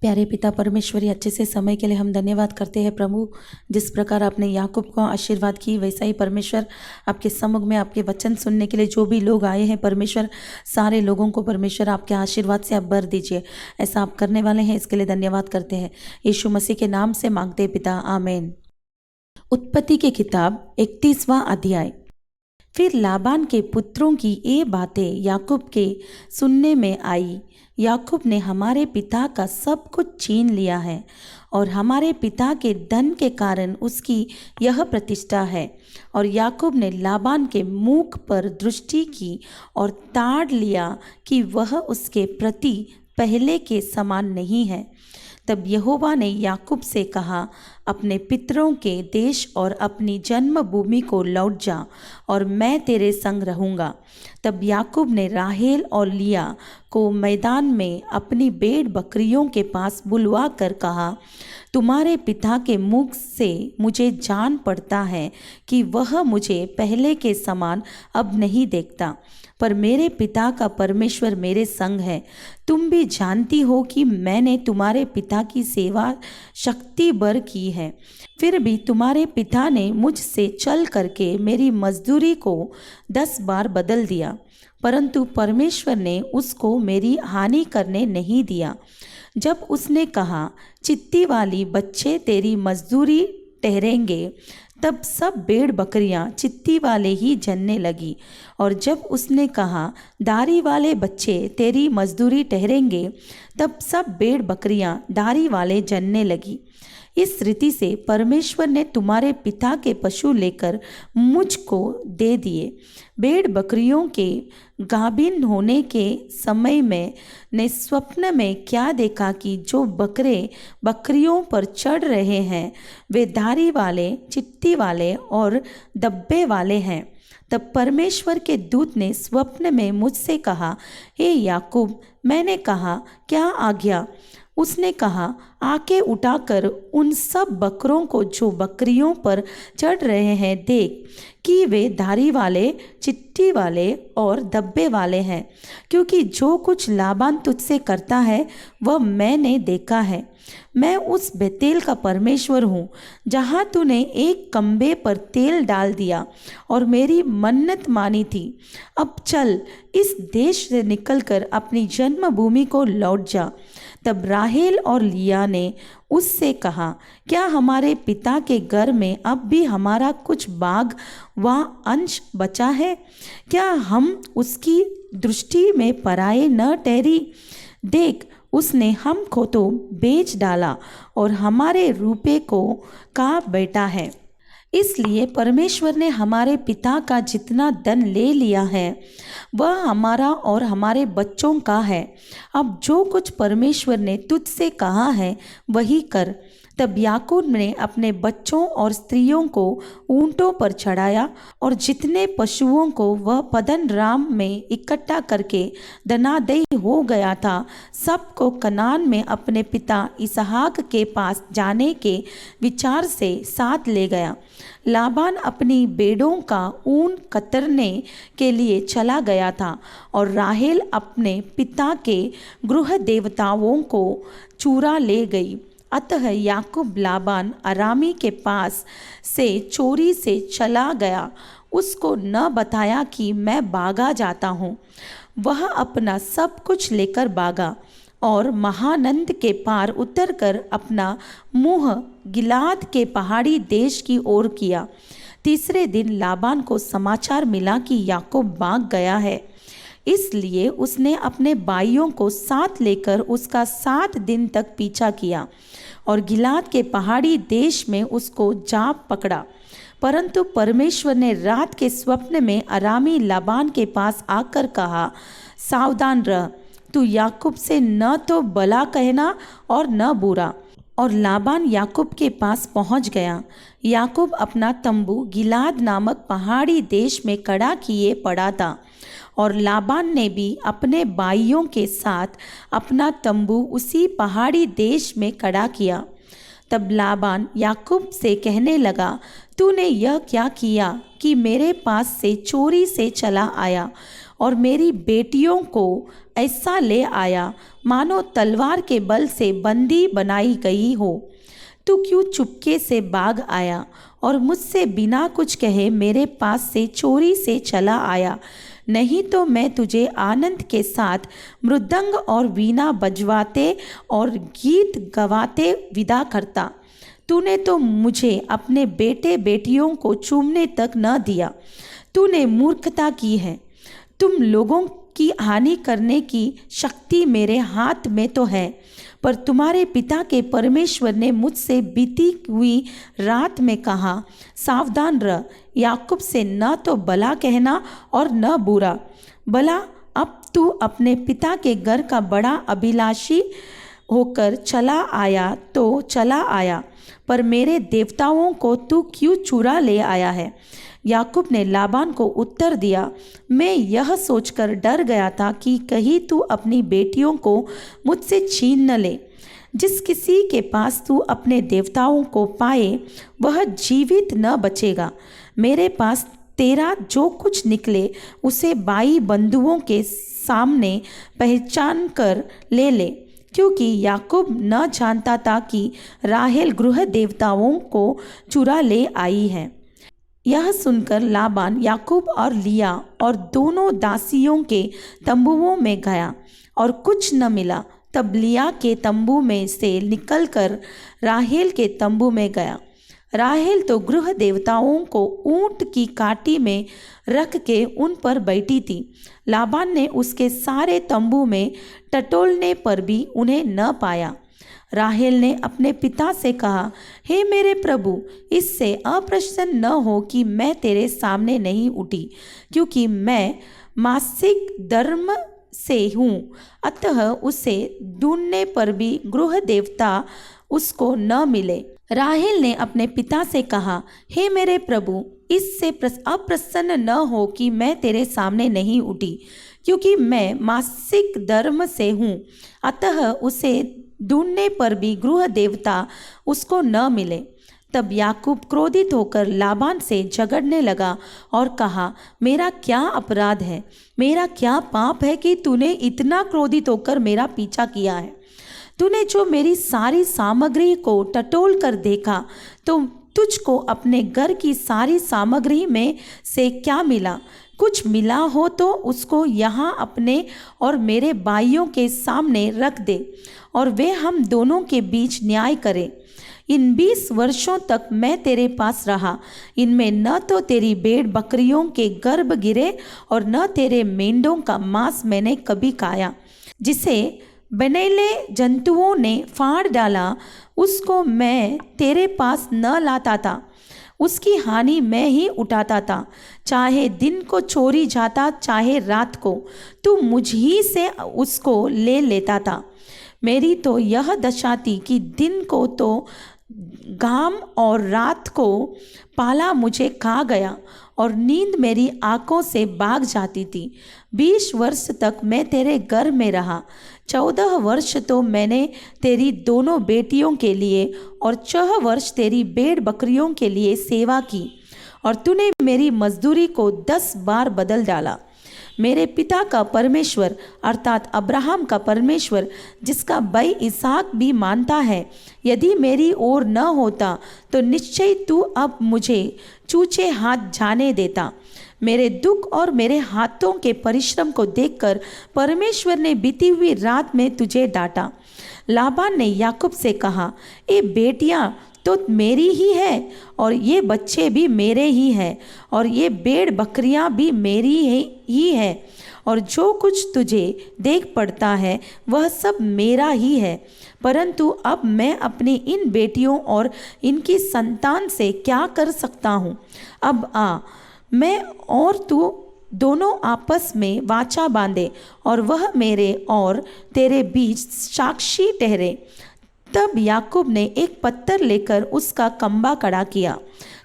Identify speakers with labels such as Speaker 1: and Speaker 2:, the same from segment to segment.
Speaker 1: प्यारे पिता परमेश्वरी, अच्छे से समय के लिए हम धन्यवाद करते हैं प्रभु। जिस प्रकार आपने याकूब को आशीर्वाद की, वैसा ही परमेश्वर आपके सम्मुख में आपके वचन सुनने के लिए जो भी लोग आए हैं परमेश्वर, सारे लोगों को परमेश्वर आपके आशीर्वाद से आप भर दीजिए। ऐसा आप करने वाले हैं, इसके लिए धन्यवाद करते हैं। यीशु मसीह के नाम से मांगते हैं पिता, आमीन। उत्पत्ति की किताब 31वां अध्याय। फिर लाबान के पुत्रों की ये बातें याकूब के सुनने में आई। याकूब ने हमारे पिता का सब कुछ छीन लिया है और हमारे पिता के धन के कारण उसकी यह प्रतिष्ठा है। और याकूब ने लाबान के मुख पर दृष्टि की और ताड़ लिया कि वह उसके प्रति पहले के समान नहीं है। तब यहोवा ने याकूब से कहा, अपने पितरों के देश और अपनी जन्मभूमि को लौट जा और मैं तेरे संग रहूँगा। तब याकूब ने राहेल और लिया को मैदान में अपनी भेड़ बकरियों के पास बुलवा कर कहा, तुम्हारे पिता के मुख से मुझे जान पड़ता है कि वह मुझे पहले के समान अब नहीं देखता, पर मेरे पिता का परमेश्वर मेरे संग है। तुम भी जानती हो कि मैंने तुम्हारे पिता की सेवा शक्ति भर की है। फिर भी तुम्हारे पिता ने मुझसे चल करके मेरी मजदूरी को 10 बार बदल दिया, परंतु परमेश्वर ने उसको मेरी हानि करने नहीं दिया। जब उसने कहा, चित्ती वाली बच्चे तेरी मजदूरी ठहरेंगे, तब सब भेड़ बकरियां चित्ती वाले ही जनने लगी। और जब उसने कहा, दारी वाले बच्चे तेरी मजदूरी ठहरेंगे, तब सब भेड़ बकरियां दारी वाले जनने लगी। इस रीति से परमेश्वर ने तुम्हारे पिता के पशु लेकर मुझको दे दिए। भेड़ बकरियों के गाभिन होने के समय में ने स्वप्न में क्या देखा कि जो बकरे बकरियों पर चढ़ रहे हैं वे धारी वाले, चिट्टी वाले और डब्बे वाले हैं। तब परमेश्वर के दूत ने स्वप्न में मुझसे कहा, हे याकूब। मैंने कहा, क्या आज्ञा? उसने कहा, आके उठाकर उन सब बकरों को जो बकरियों पर चढ़ रहे हैं देख कि वे धारी वाले, चिट्टी वाले और डब्बे वाले हैं, क्योंकि जो कुछ लाबान तुझसे करता है वह मैंने देखा है। मैं उस बेतेल का परमेश्वर हूँ जहाँ तूने एक खम्भे पर तेल डाल दिया और मेरी मन्नत मानी थी। अब चल, इस देश से निकलकर अपनी जन्मभूमि को लौट जा। तब राहेल और लिया ने उससे कहा, क्या हमारे पिता के घर में अब भी हमारा कुछ भाग व अंश बचा है? क्या हम उसकी दृष्टि में पराये न ठहरी? देख, उसने हमको तो बेच डाला और हमारे रूपे को का बेटा है। इसलिए परमेश्वर ने हमारे पिता का जितना धन ले लिया है वह हमारा और हमारे बच्चों का है। अब जो कुछ परमेश्वर ने तुझसे कहा है वही कर। तब याकूब ने अपने बच्चों और स्त्रियों को ऊंटों पर चढ़ाया और जितने पशुओं को वह पद्दन राम में इकट्ठा करके धनाढ्य हो गया था, सबको कनान में अपने पिता इसहाक के पास जाने के विचार से साथ ले गया। लाबान अपनी भेड़ों का ऊन कतरने के लिए चला गया था और राहेल अपने पिता के गृह देवताओं को चुरा ले गई। अतः याकूब लाबान अरामी के पास से चोरी से चला गया, उसको न बताया कि मैं भागा जाता हूँ। वह अपना सब कुछ लेकर भागा और महानंद के पार उतरकर अपना मुँह गिलाद के पहाड़ी देश की ओर किया। तीसरे दिन लाबान को समाचार मिला कि याकूब भाग गया है, इसलिए उसने अपने भाइयों को साथ लेकर उसका 7 दिन तक पीछा किया और गिलाद के पहाड़ी देश में उसको जा पकड़ा। परंतु परमेश्वर ने रात के स्वप्न में अरामी लाबान के पास आकर कहा, सावधान रह, तू याकूब से न तो भला कहना और न बुरा। और लाबान याकूब के पास पहुंच गया। याकूब अपना तंबू गिलाद नामक पहाड़ी देश में खड़ा किए पड़ा था और लाबान ने भी अपने भाइयों के साथ अपना तंबू उसी पहाड़ी देश में खड़ा किया। तब लाबान याकूब से कहने लगा, तूने यह क्या किया कि मेरे पास से चोरी से चला आया और मेरी बेटियों को ऐसा ले आया? मानो तलवार के बल से बंदी बनाई गई हो। तू क्यों चुपके से भाग आया और मुझसे बिना कुछ कहे मेरे पास से चोरी से चला आया? नहीं तो मैं तुझे आनंद के साथ मृदंग और वीणा बजवाते और गीत गवाते विदा करता। तूने तो मुझे अपने बेटे बेटियों को चूमने तक न दिया। तूने मूर्खता की है। तुम लोगों की हानि करने की शक्ति मेरे हाथ में तो है, पर तुम्हारे पिता के परमेश्वर ने मुझसे बीती हुई रात में कहा, सावधान रह, याकूब से न तो भला कहना और न बुरा। भला अब तू अपने पिता के घर का बड़ा अभिलाषी होकर चला आया तो चला आया, पर मेरे देवताओं को तू क्यों चुरा ले आया है? याकूब ने लाबान को उत्तर दिया, मैं यह सोचकर डर गया था कि कहीं तू अपनी बेटियों को मुझसे छीन न ले। जिस किसी के पास तू अपने देवताओं को पाए वह जीवित न बचेगा। मेरे पास तेरा जो कुछ निकले उसे भाई बंधुओं के सामने पहचान कर ले ले, क्योंकि याकूब न जानता था कि राहेल गृह देवताओं को चुरा ले आई है। यह सुनकर लाबान याकूब और लिया और दोनों दासियों के तंबुओं में गया और कुछ न मिला। तब लिया के तंबू में से निकलकर राहेल के तंबू में गया। राहेल तो गृह देवताओं को ऊंट की काटी में रख के उन पर बैठी थी। लाबान ने उसके सारे तंबू में टटोलने पर भी उन्हें न पाया। राहेल ने अपने पिता से कहा, हे मेरे प्रभु, इससे अप्रसन्न न हो कि मैं तेरे सामने नहीं उठी, क्योंकि मैं मासिक धर्म से हूँ। अतः उसे ढूंढने पर भी गृह देवता उसको न मिले। राहेल ने अपने पिता से कहा, हे मेरे प्रभु, इससे अप्रसन्न न हो कि मैं तेरे सामने नहीं उठी, क्योंकि मैं मासिक धर्म से हूँ। अतः उसे ढूंढने पर भी गृह देवता उसको न मिले। तब याकूब क्रोधित होकर लाबान से झगड़ने लगा और कहा, मेरा क्या अपराध है, मेरा क्या पाप है कि तूने इतना क्रोधित होकर मेरा पीछा किया है? तूने जो मेरी सारी सामग्री को टटोल कर देखा, तो तुझको अपने घर की सारी सामग्री में से क्या मिला? कुछ मिला हो तो उसको यहाँ अपने और मेरे भाइयों के सामने रख दे, और वे हम दोनों के बीच न्याय करें। इन 20 वर्षों तक मैं तेरे पास रहा, इनमें न तो तेरी भेड़ बकरियों के गर्भ गिरे और न तेरे मेंढों का मांस मैंने कभी खाया। जिसे बनेले जंतुओं ने फाड़ डाला, उसको मैं तेरे पास न लाता था। उसकी हानि मैं ही उठाता था, चाहे दिन को चोरी जाता चाहे रात को, तू मुझ ही से उसको ले लेता था। मेरी तो यह दशा थी कि दिन को तो घाम और रात को पाला मुझे खा गया और नींद मेरी आंखों से भाग जाती थी। 20 वर्ष तक मैं तेरे घर में रहा। 14 वर्ष तो मैंने तेरी दोनों बेटियों के लिए और 6 वर्ष तेरी भेड़ बकरियों के लिए सेवा की, और तूने मेरी मजदूरी को 10 बार बदल डाला। मेरे पिता का परमेश्वर अर्थात अब्राहम का परमेश्वर, जिसका भाई इसहाक भी मानता है, यदि मेरी ओर न होता तो निश्चय तू अब मुझे चूचे हाथ जाने देता। मेरे दुख और मेरे हाथों के परिश्रम को देखकर परमेश्वर ने बीती हुई रात में तुझे डांटा। लाबान ने याकूब से कहा, ये बेटियां तो मेरी ही है और ये बच्चे भी मेरे ही हैं और ये भेड़ बकरियां भी मेरी ही है, और जो कुछ तुझे देख पड़ता है वह सब मेरा ही है। परंतु अब मैं अपनी इन बेटियों और इनकी संतान से क्या कर सकता हूँ? अब आ, मैं और तू दोनों आपस में वाचा बांधे और वह मेरे और तेरे बीच साक्षी ठहरे। तब याकूब ने एक पत्थर लेकर उसका खंभा खड़ा किया।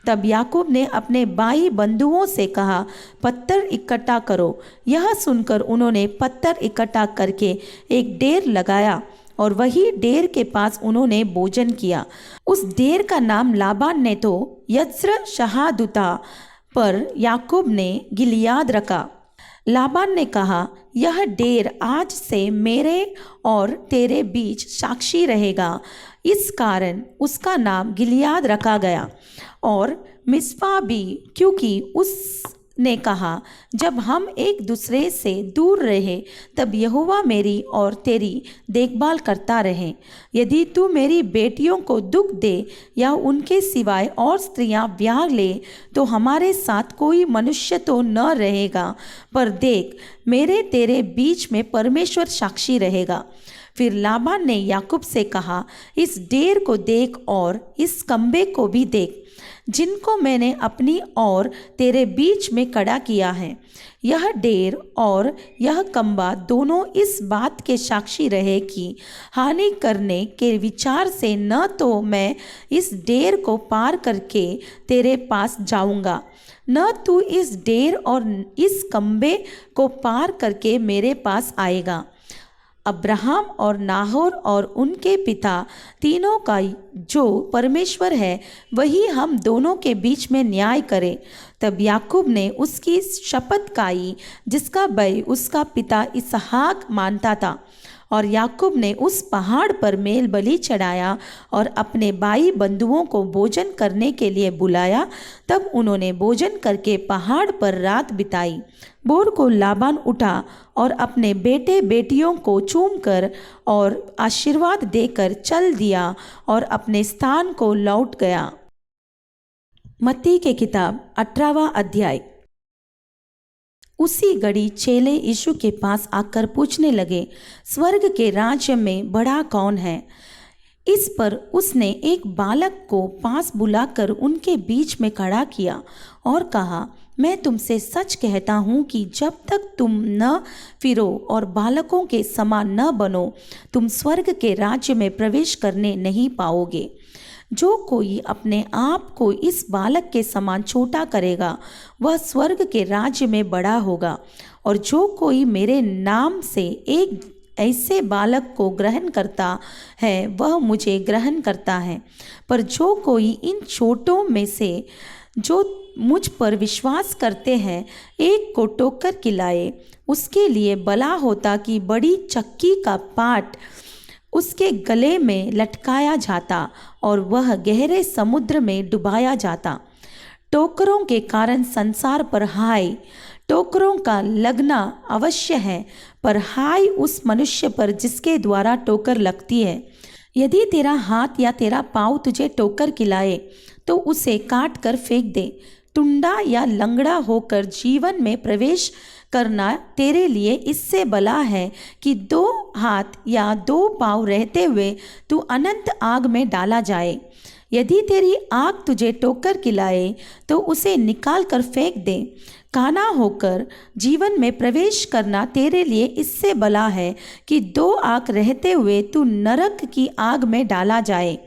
Speaker 1: तब याकूब ने अपने भाई बंधुओं से कहा, पत्थर इकट्ठा करो। यह सुनकर उन्होंने पत्थर इकट्ठा करके एक ढेर लगाया और वही ढेर के पास उन्होंने भोजन किया। उस ढेर का नाम लाबान ने तो यज्र शहादुता, पर याकूब ने गिलियाद रखा। लाबान ने कहा, यह डेर आज से मेरे और तेरे बीच साक्षी रहेगा। इस कारण उसका नाम गिलियाद रखा गया। और मिस्पा भी, क्योंकि उसने कहा, जब हम एक दूसरे से दूर रहे तब यहोवा मेरी और तेरी देखभाल करता रहे। यदि तू मेरी बेटियों को दुख दे या उनके सिवाय और स्त्रियां ब्याह ले तो हमारे साथ कोई मनुष्य तो न रहेगा, पर देख, मेरे तेरे बीच में परमेश्वर साक्षी रहेगा। फिर लाबान ने याकूब से कहा, इस डेर को देख और इस कम्बे को भी देख, जिनको मैंने अपनी और तेरे बीच में खड़ा किया है। यह डेर और यह कम्बा दोनों इस बात के साक्षी रहे कि हानि करने के विचार से न तो मैं इस डेर को पार करके तेरे पास जाऊंगा, न तू इस डेर और इस कम्बे को पार करके मेरे पास आएगा। अब्राहम और नाहोर और उनके पिता तीनों का जो परमेश्वर है वही हम दोनों के बीच में न्याय करे। तब याकूब ने उसकी शपथ खाई जिसका भय उसका पिता इसहाक मानता था। और याकूब ने उस पहाड़ पर मेल बलि चढ़ाया और अपने भाई बंधुओं को भोजन करने के लिए बुलाया। तब उन्होंने भोजन करके पहाड़ पर रात बिताई। भोर को लाबान उठा और अपने बेटे बेटियों को चूमकर और आशीर्वाद देकर चल दिया और अपने स्थान को लौट गया। मत्ती की किताब 18वां अध्याय। उसी घड़ी चेले यीशु के पास आकर पूछने लगे, स्वर्ग के राज्य में बड़ा कौन है? इस पर उसने एक बालक को पास बुलाकर उनके बीच में खड़ा किया और कहा, मैं तुमसे सच कहता हूँ कि जब तक तुम न फिरो और बालकों के समान न बनो, तुम स्वर्ग के राज्य में प्रवेश करने नहीं पाओगे। जो कोई अपने आप को इस बालक के समान छोटा करेगा वह स्वर्ग के राज्य में बड़ा होगा। और जो कोई मेरे नाम से एक ऐसे बालक को ग्रहण करता है वह मुझे ग्रहण करता है। पर जो कोई इन छोटों में से जो मुझ पर विश्वास करते हैं एक को टोकर खिलाए, उसके लिए भला होता कि बड़ी चक्की का पाट उसके गले में लटकाया जाता और वह गहरे समुद्र में डुबाया जाता। टोकरों के कारण संसार पर हाय, टोकरों का लगना अवश्य है, पर हाय उस मनुष्य पर जिसके द्वारा टोकर लगती है। यदि तेरा हाथ या तेरा पाँव तुझे टोकर खिलाए तो उसे काट कर फेंक दे। टुंडा या लंगड़ा होकर जीवन में प्रवेश करना तेरे लिए इससे भला है कि 2 हाथ या 2 पाँव रहते हुए तू अनंत आग में डाला जाए। यदि तेरी आँख तुझे टोकर खिलाए तो उसे निकाल कर फेंक दे। काना होकर जीवन में प्रवेश करना तेरे लिए इससे भला है कि 2 आँख रहते हुए तू नरक की आग में डाला जाए।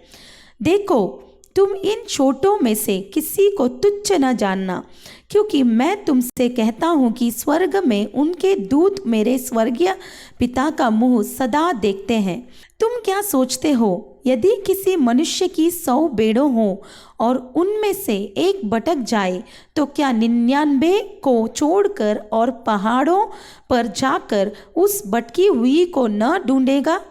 Speaker 1: देखो, तुम इन छोटों में से किसी को तुच्छ न जानना, क्योंकि मैं तुमसे कहता हूँ कि स्वर्ग में उनके दूत मेरे स्वर्गीय पिता का मुँह सदा देखते हैं। तुम क्या सोचते हो, यदि किसी मनुष्य की 100 भेड़ें हों और उनमें से एक भटक जाए तो क्या 99 को छोड़कर और पहाड़ों पर जाकर उस भटकी हुई को न ढूंढेगा?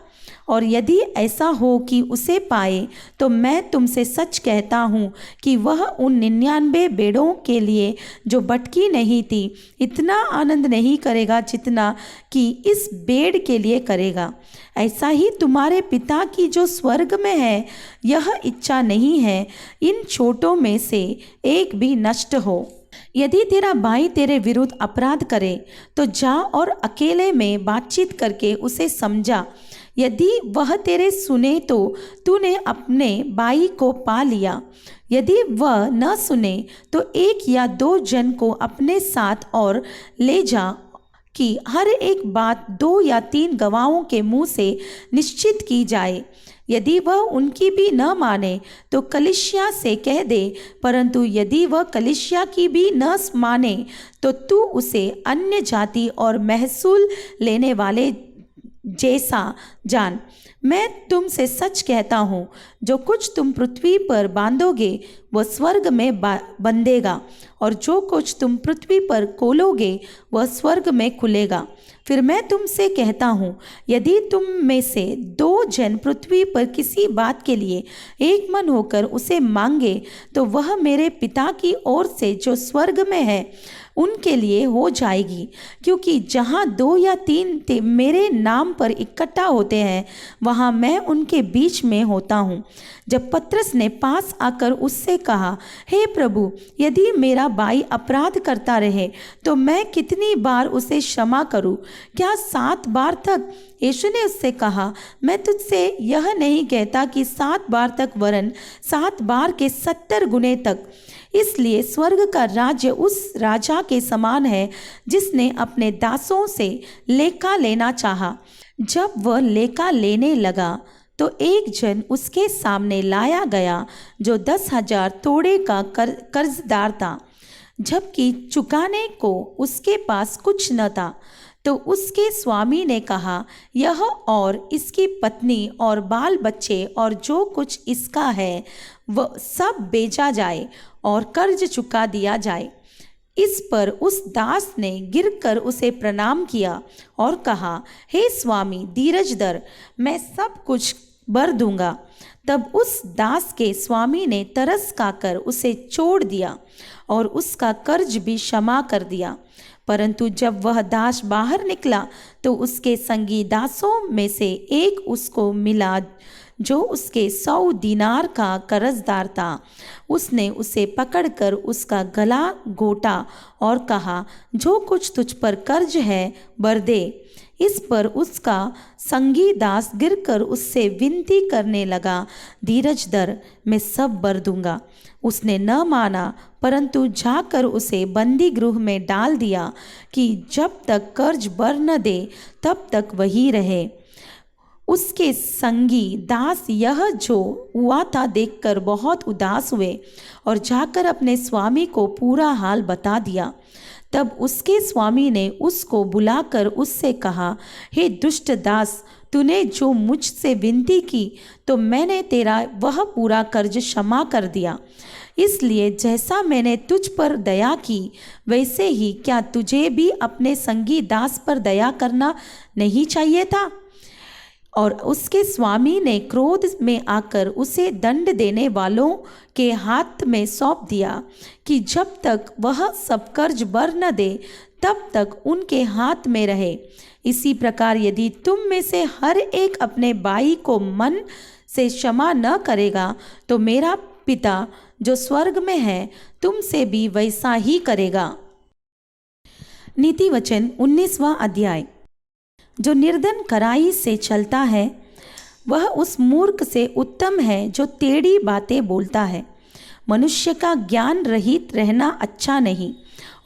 Speaker 1: और यदि ऐसा हो कि उसे पाए तो मैं तुमसे सच कहता हूँ कि वह उन 99 भेड़ों के लिए जो भटकी नहीं थी इतना आनंद नहीं करेगा जितना कि इस भेड़ के लिए करेगा। ऐसा ही तुम्हारे पिता की जो स्वर्ग में है यह इच्छा नहीं है इन छोटों में से एक भी नष्ट हो। यदि तेरा भाई तेरे विरुद्ध अपराध करे तो जा और अकेले में बातचीत करके उसे समझा। यदि वह तेरे सुने तो तूने अपने भाई को पा लिया। यदि वह न सुने तो 1 या 2 जन को अपने साथ और ले जा कि हर एक बात 2 या 3 गवाहों के मुंह से निश्चित की जाए। यदि वह उनकी भी न माने तो कलीसिया से कह दे, परंतु यदि वह कलीसिया की भी न माने तो तू उसे अन्य जाति और महसूल लेने वाले जैसा जान। मैं तुमसे सच कहता हूँ, जो कुछ तुम पृथ्वी पर बांधोगे वह स्वर्ग में बंधेगा, और जो कुछ तुम पृथ्वी पर खोलोगे वह स्वर्ग में खुलेगा। फिर मैं तुमसे कहता हूँ, यदि तुम में से 2 जन पृथ्वी पर किसी बात के लिए एक मन होकर उसे मांगे, तो वह मेरे पिता की ओर से जो स्वर्ग में है उनके लिए हो जाएगी। क्योंकि जहाँ 2 या 3 मेरे नाम पर इकट्ठा होते हैं, वहाँ मैं उनके बीच में होता हूँ। जब पतरस ने पास आकर उससे कहा, हे प्रभु, यदि मेरा भाई अपराध करता रहे तो मैं कितनी बार उसे क्षमा करूँ? क्या 7 बार तक? यीशु ने उससे कहा, मैं तुझसे यह नहीं कहता कि 7 बार तक, वरन 7 बार के 70 गुने तक। इसलिए स्वर्ग का राज्य उस राजा के समान है जिसने अपने दासों से लेखा लेना चाहा। जब वह लेखा लेने लगा तो एक जन उसके सामने लाया गया जो 10,000 तोड़े का कर्जदार था। जबकि चुकाने को उसके पास कुछ न था। तो उसके स्वामी ने कहा, यह और इसकी पत्नी और बाल बच्चे और जो कुछ इसका है वह सब बेचा जाए और कर्ज चुका दिया जाए। इस पर उस दास ने गिरकर उसे प्रणाम किया और कहा, हे स्वामी, धीरज धर, मैं सब कुछ भर दूंगा। तब उस दास के स्वामी ने तरस खाकर उसे छोड़ दिया और उसका कर्ज भी क्षमा कर दिया। परंतु जब वह दास बाहर निकला तो उसके संगी दासों में से एक उसको मिला जो उसके 100 दीनार का कर्जदार था। उसने उसे पकड़कर उसका गला घोटा और कहा, जो कुछ तुझ पर कर्ज है भर दे। इस पर उसका संगी दास गिरकर उससे विनती करने लगा, धीरज धर, मैं सब भर दूंगा। उसने न माना, परंतु जाकर उसे बंदी गृह में डाल दिया कि जब तक कर्ज भर न दे तब तक वही रहे। उसके संगी दास यह जो हुआ था देखकर बहुत उदास हुए और जाकर अपने स्वामी को पूरा हाल बता दिया। तब उसके स्वामी ने उसको बुलाकर उससे कहा, हे दुष्ट दास, तूने जो मुझसे विनती की तो मैंने तेरा वह पूरा कर्ज क्षमा कर दिया। इसलिए जैसा मैंने तुझ पर दया की, वैसे ही क्या तुझे भी अपने संगी दास पर दया करना नहीं चाहिए था? और उसके स्वामी ने क्रोध में आकर उसे दंड देने वालों के हाथ में सौंप दिया कि जब तक वह सब कर्ज भर न दे तब तक उनके हाथ में रहे। इसी प्रकार यदि तुम में से हर एक अपने भाई को मन से क्षमा न करेगा तो मेरा पिता जो स्वर्ग में है तुमसे भी वैसा ही करेगा। नीति वचन 19वां अध्याय। जो निर्धन कराई से चलता है वह उस मूर्ख से उत्तम है जो टेढ़ी बातें बोलता है। मनुष्य का ज्ञान रहित रहना अच्छा नहीं,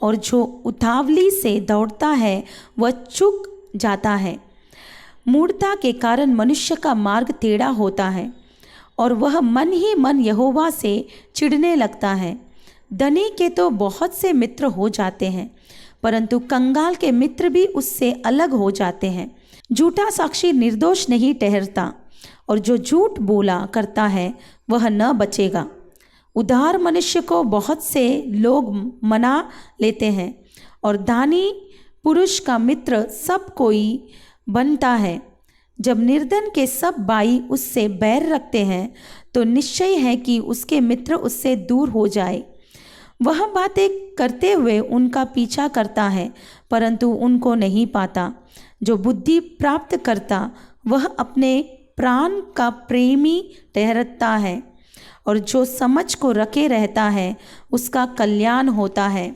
Speaker 1: और जो उतावली से दौड़ता है वह चूक जाता है। मूढ़ता के कारण मनुष्य का मार्ग टेढ़ा होता है और वह मन ही मन यहोवा से चिढ़ने लगता है। धनी के तो बहुत से मित्र हो जाते हैं, परंतु कंगाल के मित्र भी उससे अलग हो जाते हैं। झूठा साक्षी निर्दोष नहीं ठहरता, और जो झूठ बोला करता है वह न बचेगा। उदार मनुष्य को बहुत से लोग मना लेते हैं, और दानी पुरुष का मित्र सब कोई बनता है। जब निर्धन के सब भाई उससे बैर रखते हैं तो निश्चय है कि उसके मित्र उससे दूर हो जाए। वह बातें करते हुए उनका पीछा करता है, परंतु उनको नहीं पाता। जो बुद्धि प्राप्त करता वह अपने प्राण का प्रेमी ठहरता है, और जो समझ को रखे रहता है उसका कल्याण होता है।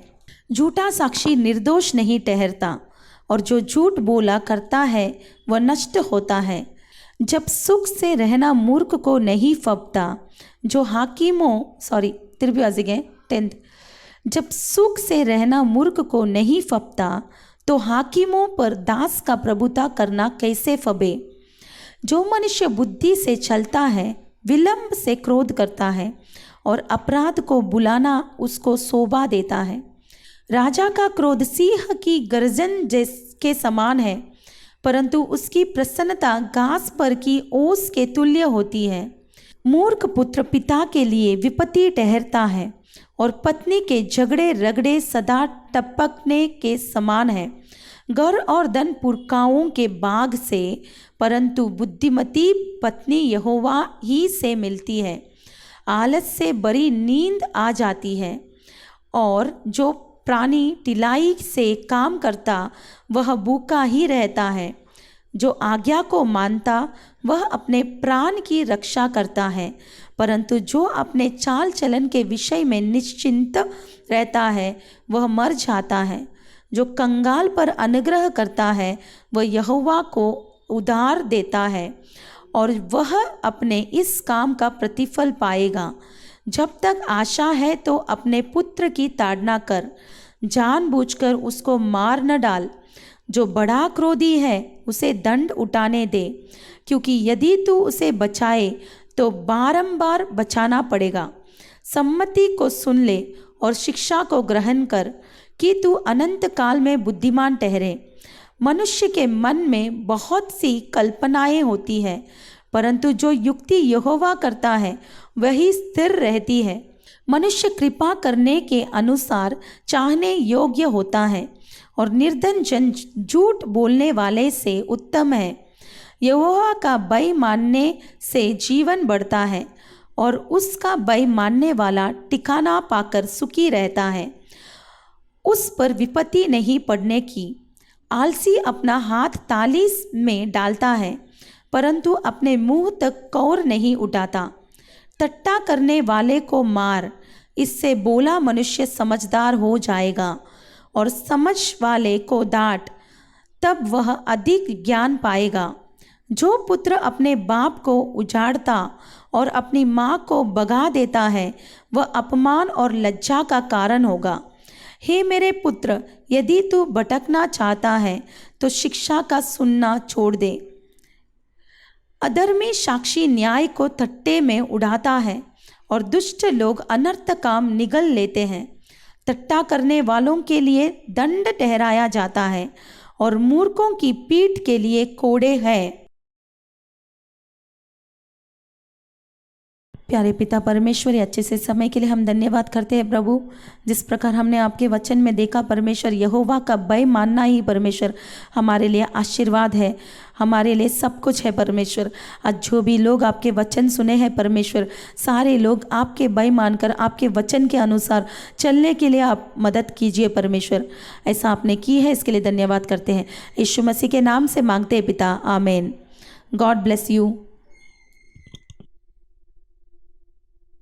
Speaker 1: झूठा साक्षी निर्दोष नहीं ठहरता, और जो झूठ बोला करता है वह नष्ट होता है। जब सुख से रहना मूर्ख को नहीं फबता, जो जब सुख से रहना मूर्ख को नहीं फबता तो हाकिमों पर दास का प्रभुता करना कैसे फबे। जो मनुष्य बुद्धि से चलता है विलंब से क्रोध करता है, और अपराध को बुलाना उसको शोभा देता है। राजा का क्रोध सिंह की गर्जन के समान है, परंतु उसकी प्रसन्नता घास पर की ओस के तुल्य होती है। मूर्ख पुत्र पिता के लिए विपत्ति ठहरता है और पत्नी के झगड़े रगड़े सदा टपकने के समान है। घर और धन पुरखाओं के बाग से, परंतु बुद्धिमती पत्नी यहोवा ही से मिलती है। आलस से बड़ी नींद आ जाती है, और जो प्राणी ढिलाई से काम करता वह भूखा ही रहता है। जो आज्ञा को मानता वह अपने प्राण की रक्षा करता है, परंतु जो अपने चाल चलन के विषय में निश्चिंत रहता है वह मर जाता है। जो कंगाल पर अनुग्रह करता है वह यहोवा को उधार देता है, और वह अपने इस काम का प्रतिफल पाएगा। जब तक आशा है तो अपने पुत्र की ताड़ना कर, जानबूझकर उसको मार न डाल। जो बड़ा क्रोधी है उसे दंड उठाने दे, क्योंकि यदि तू उसे बचाए तो बारंबार बचाना पड़ेगा। सम्मति को सुन ले और शिक्षा को ग्रहण कर, कि तू अनंत काल में बुद्धिमान ठहरे। मनुष्य के मन में बहुत सी कल्पनाएं होती है, परंतु जो युक्ति यहोवा करता है वही स्थिर रहती है। मनुष्य कृपा करने के अनुसार चाहने योग्य होता है, और निर्धन जन झूठ बोलने वाले से उत्तम है। यहोवा का भय मानने से जीवन बढ़ता है, और उसका भय मानने वाला ठिकाना पाकर सुखी रहता है। उस पर विपत्ति नहीं पड़ने की। आलसी अपना हाथ ताली में डालता है, परंतु अपने मुंह तक कौर नहीं उठाता। टट्टा करने वाले को मार, इससे बोला मनुष्य समझदार हो जाएगा, और समझ वाले को डांट, तब वह अधिक ज्ञान पाएगा। जो पुत्र अपने बाप को उजाड़ता और अपनी माँ को भगा देता है वह अपमान और लज्जा का कारण होगा। हे मेरे पुत्र, यदि तू भटकना चाहता है तो शिक्षा का सुनना छोड़ दे। अधर्मी साक्षी न्याय को थट्टे में उड़ाता है, और दुष्ट लोग अनर्थ काम निगल लेते हैं। टट्टा करने वालों के लिए दंड ठहराया जाता है, और मूर्खों की पीठ के लिए कोड़े हैं। प्यारे पिता परमेश्वर, अच्छे से समय के लिए हम धन्यवाद करते हैं प्रभु। जिस प्रकार हमने आपके वचन में देखा परमेश्वर, यहोवा का भय मानना ही परमेश्वर हमारे लिए आशीर्वाद है, हमारे लिए सब कुछ है परमेश्वर। आज जो भी लोग आपके वचन सुने हैं परमेश्वर, सारे लोग आपके भय मानकर आपके वचन के अनुसार चलने के लिए आप मदद कीजिए परमेश्वर। ऐसा आपने की है, इसके लिए धन्यवाद करते हैं। यीशु मसीह के नाम से मांगते हैं पिता, आमीन। God bless you.